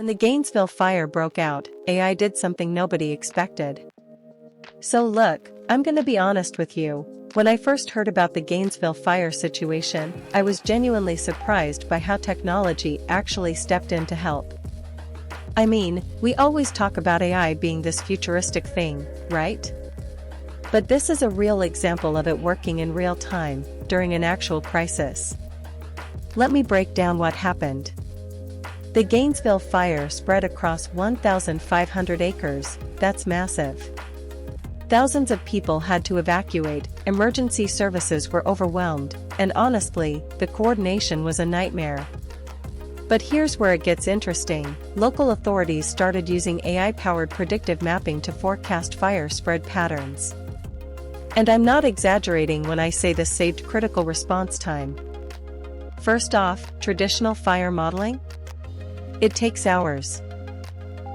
When the Gainesville fire broke out, AI did something nobody expected. So look, I'm gonna be honest with you. When I first heard about the Gainesville fire situation, I was genuinely surprised by how technology actually stepped in to help. I mean, we always talk about AI being this futuristic thing, right? But this is a real example of it working in real time, during an actual crisis. Let me break down what happened. The Gainesville fire spread across 1,500 acres, that's massive. Thousands of people had to evacuate, emergency services were overwhelmed, and honestly, the coordination was a nightmare. But here's where it gets interesting. Local authorities started using AI-powered predictive mapping to forecast fire spread patterns. And I'm not exaggerating when I say this saved critical response time. First off, traditional fire modeling? It takes hours.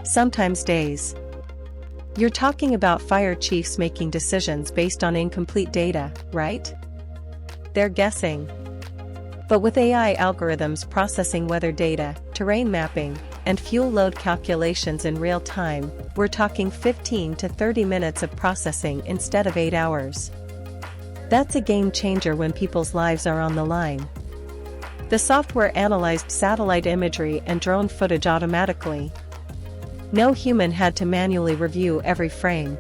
Sometimes days. You're talking about fire chiefs making decisions based on incomplete data, right? They're guessing. But with AI algorithms processing weather data, terrain mapping, and fuel load calculations in real time, we're talking 15 to 30 minutes of processing instead of 8 hours. That's a game changer when people's lives are on the line. The software analyzed satellite imagery and drone footage automatically. No human had to manually review every frame.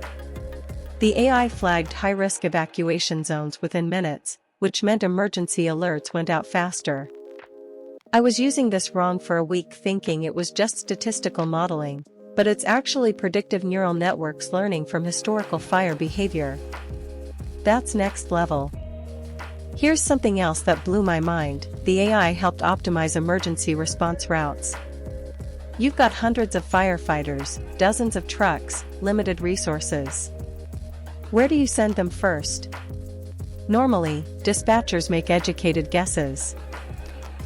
The AI flagged high-risk evacuation zones within minutes, which meant emergency alerts went out faster. I was using this wrong for a week thinking it was just statistical modeling, but it's actually predictive neural networks learning from historical fire behavior. That's next level. Here's something else that blew my mind. The AI helped optimize emergency response routes. You've got hundreds of firefighters, dozens of trucks, limited resources. Where do you send them first? Normally, dispatchers make educated guesses.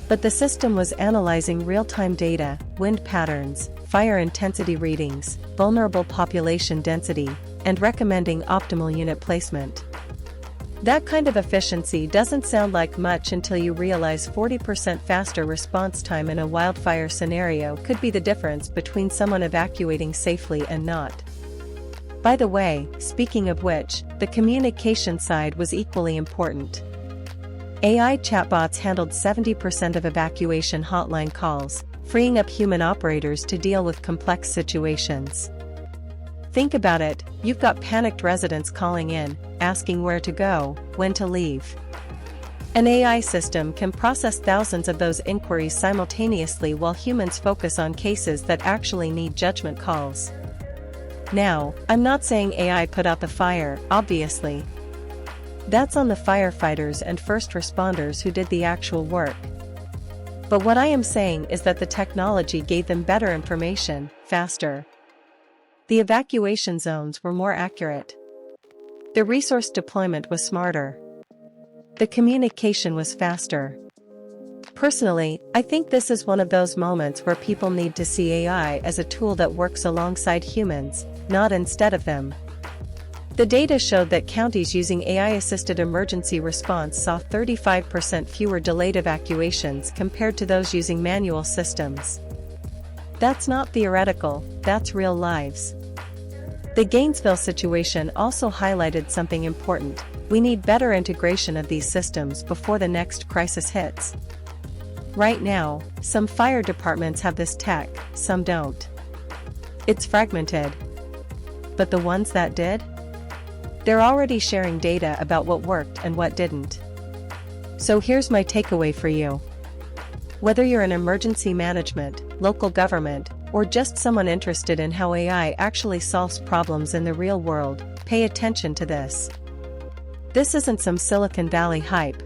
But the system was analyzing real-time data, wind patterns, fire intensity readings, vulnerable population density, and recommending optimal unit placement. That kind of efficiency doesn't sound like much until you realize 40% faster response time in a wildfire scenario could be the difference between someone evacuating safely and not. By the way, speaking of which, the communication side was equally important. AI chatbots handled 70% of evacuation hotline calls, freeing up human operators to deal with complex situations. Think about it, you've got panicked residents calling in, asking where to go, when to leave. An AI system can process thousands of those inquiries simultaneously while humans focus on cases that actually need judgment calls. Now, I'm not saying AI put out the fire, obviously. That's on the firefighters and first responders who did the actual work. But what I am saying is that the technology gave them better information, faster. The evacuation zones were more accurate. The resource deployment was smarter. The communication was faster. Personally, I think this is one of those moments where people need to see AI as a tool that works alongside humans, not instead of them. The data showed that counties using AI-assisted emergency response saw 35% fewer delayed evacuations compared to those using manual systems. That's not theoretical, that's real lives. The Gainesville situation also highlighted something important. We need better integration of these systems before the next crisis hits. Right now, some fire departments have this tech, some don't. It's fragmented. But the ones that did? They're already sharing data about what worked and what didn't. So here's my takeaway for you. Whether you're in emergency management, local government, or just someone interested in how AI actually solves problems in the real world, pay attention to this. This isn't some Silicon Valley hype.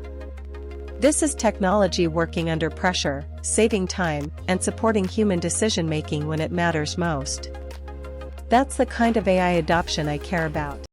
This is technology working under pressure, saving time, and supporting human decision-making when it matters most. That's the kind of AI adoption I care about.